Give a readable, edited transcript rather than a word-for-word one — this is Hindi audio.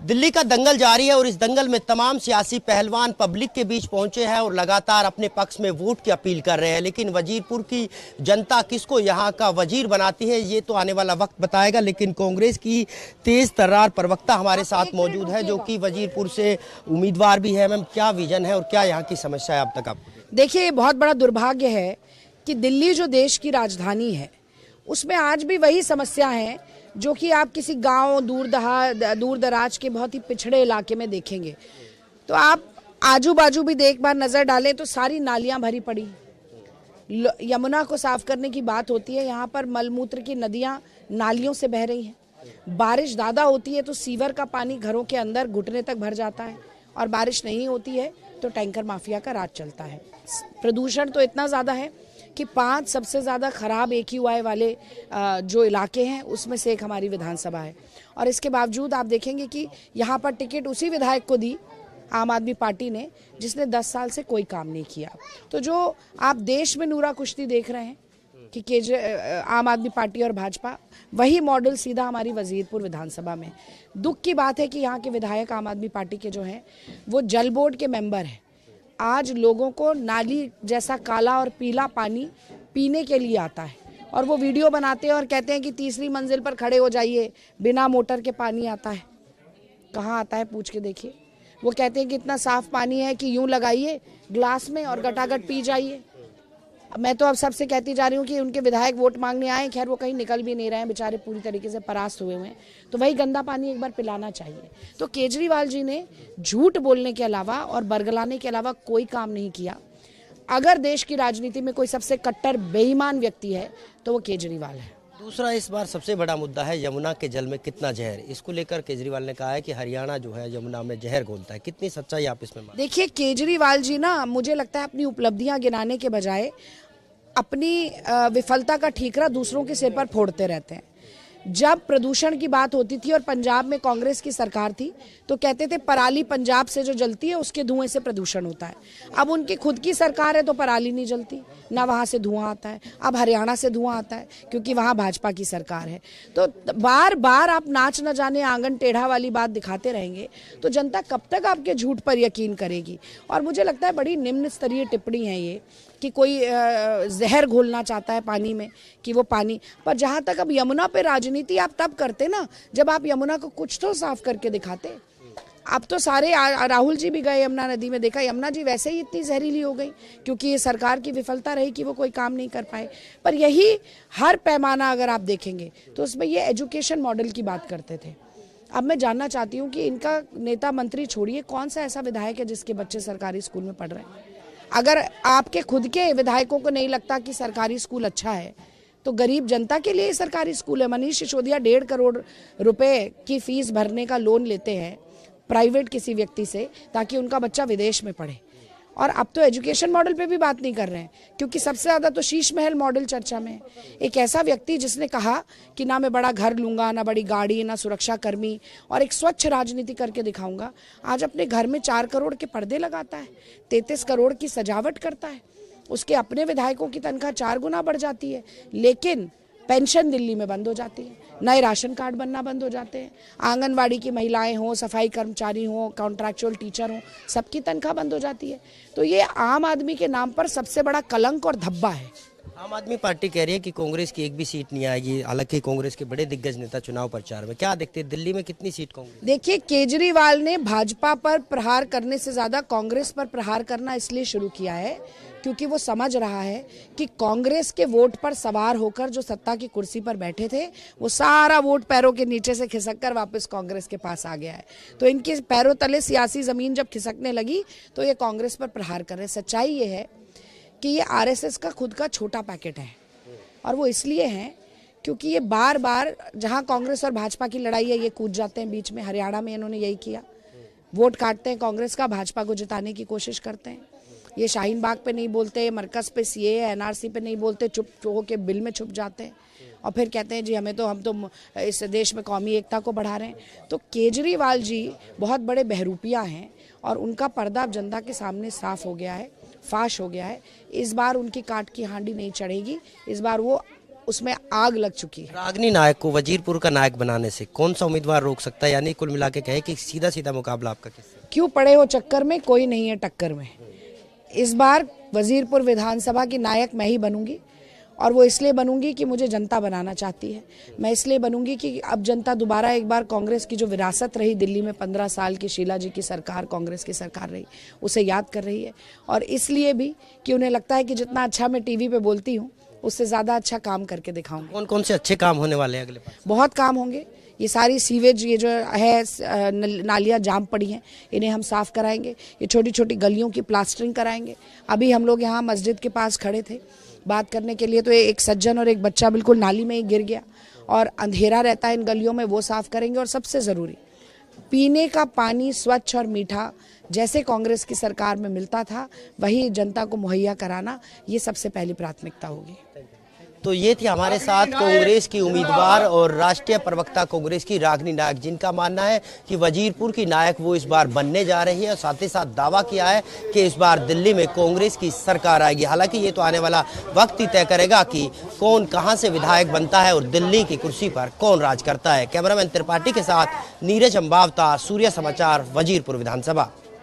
दिल्ली का दंगल जारी है और इस दंगल में तमाम सियासी पहलवान पब्लिक के बीच पहुंचे हैं और लगातार अपने पक्ष में वोट की अपील कर रहे हैं। लेकिन वजीरपुर की जनता किसको यहां का वजीर बनाती है ये तो आने वाला वक्त बताएगा। लेकिन कांग्रेस की तेज तर्रार प्रवक्ता हमारे साथ मौजूद है जो कि वजीरपुर से उम्मीदवार भी है। मैम, क्या विजन है और क्या यहाँ की समस्या है अब तक आपको? देखिए, बहुत बड़ा दुर्भाग्य है कि दिल्ली जो देश की राजधानी है उसमें आज भी वही समस्या है जो कि आप किसी गांव दूर दराज के बहुत ही पिछड़े इलाके में देखेंगे। तो आप आजू बाजू भी एक बार नजर डालें तो सारी नालियां भरी पड़ी। यमुना को साफ करने की बात होती है, यहाँ पर मलमूत्र की नदियां नालियों से बह रही हैं। बारिश ज़्यादा होती है तो सीवर का पानी घरों के अंदर घुटने तक भर जाता है और बारिश नहीं होती है तो टैंकर माफिया का राज चलता है। प्रदूषण तो इतना ज़्यादा है कि 5 सबसे ज़्यादा खराब AQI वाले जो इलाके हैं उसमें से एक हमारी विधानसभा है। और इसके बावजूद आप देखेंगे कि यहाँ पर टिकट उसी विधायक को दी आम आदमी पार्टी ने जिसने 10 साल से कोई काम नहीं किया। तो जो आप देश में नूरा कुश्ती देख रहे हैं कि आम आदमी पार्टी और भाजपा, वही मॉडल सीधा हमारी वजीरपुर विधानसभा में। दुख की बात है कि यहाँ के विधायक आम आदमी पार्टी के जो हैं वो जल बोर्ड के मेंबर हैं। आज लोगों को नाली जैसा काला और पीला पानी पीने के लिए आता है और वो वीडियो बनाते हैं और कहते हैं कि तीसरी मंजिल पर खड़े हो जाइए, बिना मोटर के पानी आता है। कहाँ आता है पूछ के देखिए। वो कहते हैं कि इतना साफ पानी है कि यूं लगाइए ग्लास में और गटागट पी जाइए। मैं तो अब सबसे कहती जा रही हूँ कि उनके विधायक वोट मांगने आए, खैर वो कहीं निकल भी नहीं रहे हैं, बेचारे पूरी तरीके से परास्त हुए हुए हैं। तो वही गंदा पानी एक बार पिलाना चाहिए। तो केजरीवाल जी ने झूठ बोलने के अलावा और बरगलाने के अलावा कोई काम नहीं किया। अगर देश की राजनीति में कोई सबसे कट्टर बेईमान व्यक्ति है तो वो केजरीवाल है। दूसरा, इस बार सबसे बड़ा मुद्दा है यमुना के जल में कितना जहर। इसको लेकर केजरीवाल ने कहा है कि हरियाणा जो है यमुना में जहर घोलता है। कितनी सच्चाई आप इसमें? देखिए, केजरीवाल जी ना, मुझे लगता है अपनी उपलब्धियां गिनाने के बजाय अपनी विफलता का ठीकरा दूसरों के सिर पर फोड़ते रहते हैं। जब प्रदूषण की बात होती थी और पंजाब में कांग्रेस की सरकार थी तो कहते थे पराली पंजाब से जो जलती है उसके धुएं से प्रदूषण होता है। अब उनकी खुद की सरकार है तो पराली नहीं जलती, ना वहाँ से धुआं आता है। अब हरियाणा से धुआं आता है क्योंकि वहाँ भाजपा की सरकार है। तो बार बार आप नाच न जाने आंगन टेढ़ा वाली बात दिखाते रहेंगे तो जनता कब तक आपके झूठ पर यकीन करेगी। और मुझे लगता है बड़ी निम्न स्तरीय टिप्पणी है ये कि कोई जहर घोलना चाहता है पानी में कि वो पानी पर। जहाँ तक अब यमुना पे राजनीति आप तब करते ना जब आप यमुना को कुछ तो साफ करके दिखाते। अब तो सारे राहुल जी भी गए यमुना नदी में, देखा यमुना जी वैसे ही इतनी जहरीली हो गई क्योंकि ये सरकार की विफलता रही कि वो कोई काम नहीं कर पाए। पर यही हर पैमाना अगर आप देखेंगे तो उसमें ये एजुकेशन मॉडल की बात करते थे। अब मैं जानना चाहती हूँ कि इनका नेता मंत्री छोड़िए, कौन सा ऐसा विधायक है जिसके बच्चे सरकारी स्कूल में पढ़ रहे हैं? अगर आपके खुद के विधायकों को नहीं लगता कि सरकारी स्कूल अच्छा है तो गरीब जनता के लिए सरकारी स्कूल है। मनीष सिसोदिया 1.5 करोड़ रुपए की फीस भरने का लोन लेते हैं प्राइवेट किसी व्यक्ति से ताकि उनका बच्चा विदेश में पढ़े। और अब तो एजुकेशन मॉडल पे भी बात नहीं कर रहे हैं क्योंकि सबसे ज़्यादा तो शीश महल मॉडल चर्चा में है। एक ऐसा व्यक्ति जिसने कहा कि ना मैं बड़ा घर लूंगा, ना बड़ी गाड़ी, ना सुरक्षा कर्मी और एक स्वच्छ राजनीति करके दिखाऊंगा, आज अपने घर में 4 करोड़ के पर्दे लगाता है, 33 करोड़ की सजावट करता है। उसके अपने विधायकों की तनख्वाह 4 गुना बढ़ जाती है, लेकिन पेंशन दिल्ली में बंद हो जाती है, नए राशन कार्ड बनना बंद हो जाते हैं, आंगनवाड़ी की महिलाएं हों, सफाई कर्मचारी हों, कॉन्ट्रैक्चुअल टीचर हों, सबकी तनख्वाह बंद हो जाती है। तो ये आम आदमी के नाम पर सबसे बड़ा कलंक और धब्बा है। आम आदमी पार्टी कह रही है कि कांग्रेस की एक भी सीट नहीं आएगी। हालांकि कांग्रेस के बड़े दिग्गज नेता चुनाव प्रचार में, क्या देखते हैं दिल्ली में कितनी सीट कांग्रेस? देखिए, केजरीवाल ने भाजपा पर प्रहार करने से ज्यादा कांग्रेस पर प्रहार करना इसलिए शुरू किया है क्योंकि वो समझ रहा है कि कांग्रेस के वोट पर सवार होकर जो सत्ता की कुर्सी पर बैठे थे वो सारा वोट पैरों के नीचे से खिसक कर वापस कांग्रेस के पास आ गया है। तो इनके पैरों तले सियासी जमीन जब खिसकने लगी तो ये कांग्रेस पर प्रहार कर रहे हैं। सच्चाई ये है कि ये RSS का खुद का छोटा पैकेट है और वो इसलिए है क्योंकि ये बार बार जहां कांग्रेस और भाजपा की लड़ाई है ये कूद जाते हैं बीच में। हरियाणा में इन्होंने यही किया, वोट काटते हैं कांग्रेस का, भाजपा को जिताने की कोशिश करते हैं। ये शाहीन बाग पे नहीं बोलते, मरकज पे CAA NRC पे नहीं बोलते, चुप होके बिल में छुप जाते हैं और फिर कहते हैं जी हम तो इस देश में कौमी एकता को बढ़ा रहे हैं। तो केजरीवाल जी बहुत बड़े बहरूपिया हैं और उनका पर्दा अब जनता के सामने साफ हो गया है, फाश हो गया है। इस बार उनकी काट की हांडी नहीं चढ़ेगी। इस बार वो उसमें आग लग चुकी है। रागनी नायक को वजीरपुर का नायक बनाने से कौन सा उम्मीदवार रोक सकता है? यानी कुल मिला के कहे कि सीधा सीधा मुकाबला आपका किससे? क्यों पड़े हो चक्कर में, कोई नहीं है टक्कर में। इस बार वजीरपुर विधानसभा की नायक मैं ही बनूंगी, और वो इसलिए बनूंगी कि मुझे जनता बनाना चाहती है। मैं इसलिए बनूंगी कि अब जनता दोबारा एक बार कांग्रेस की जो विरासत रही दिल्ली में 15 साल की शीला जी की सरकार, कांग्रेस की सरकार रही, उसे याद कर रही है। और इसलिए भी कि उन्हें लगता है कि जितना अच्छा मैं टीवी पे बोलती हूँ उससे ज़्यादा अच्छा काम करके दिखाऊंगी। कौन कौन से अच्छे काम होने वाले हैं अगले पास? बहुत काम होंगे। ये सारी सीवेज, ये जो है नालियाँ जाम पड़ी हैं, इन्हें हम साफ़ कराएंगे। ये छोटी छोटी गलियों की प्लास्टरिंग कराएंगे। अभी हम लोग यहाँ मस्जिद के पास खड़े थे बात करने के लिए, तो एक सज्जन और एक बच्चा बिल्कुल नाली में ही गिर गया, और अंधेरा रहता है इन गलियों में, वो साफ़ करेंगे। और सबसे ज़रूरी, पीने का पानी स्वच्छ और मीठा जैसे कांग्रेस की सरकार में मिलता था वही जनता को मुहैया कराना, ये सबसे पहली प्राथमिकता होगी। तो ये थी हमारे साथ कांग्रेस की उम्मीदवार और राष्ट्रीय प्रवक्ता कांग्रेस की रागनी नायक, जिनका मानना है कि वजीरपुर की नायक वो इस बार बनने जा रही है, और साथ ही साथ दावा किया है कि इस बार दिल्ली में कांग्रेस की सरकार आएगी। हालांकि ये तो आने वाला वक्त ही तय करेगा कि कौन कहां से विधायक बनता है और दिल्ली की कुर्सी पर कौन राज करता है। कैमरामैन त्रिपाठी के साथ नीरज अंबावता, सूर्य समाचार, वजीरपुर विधानसभा।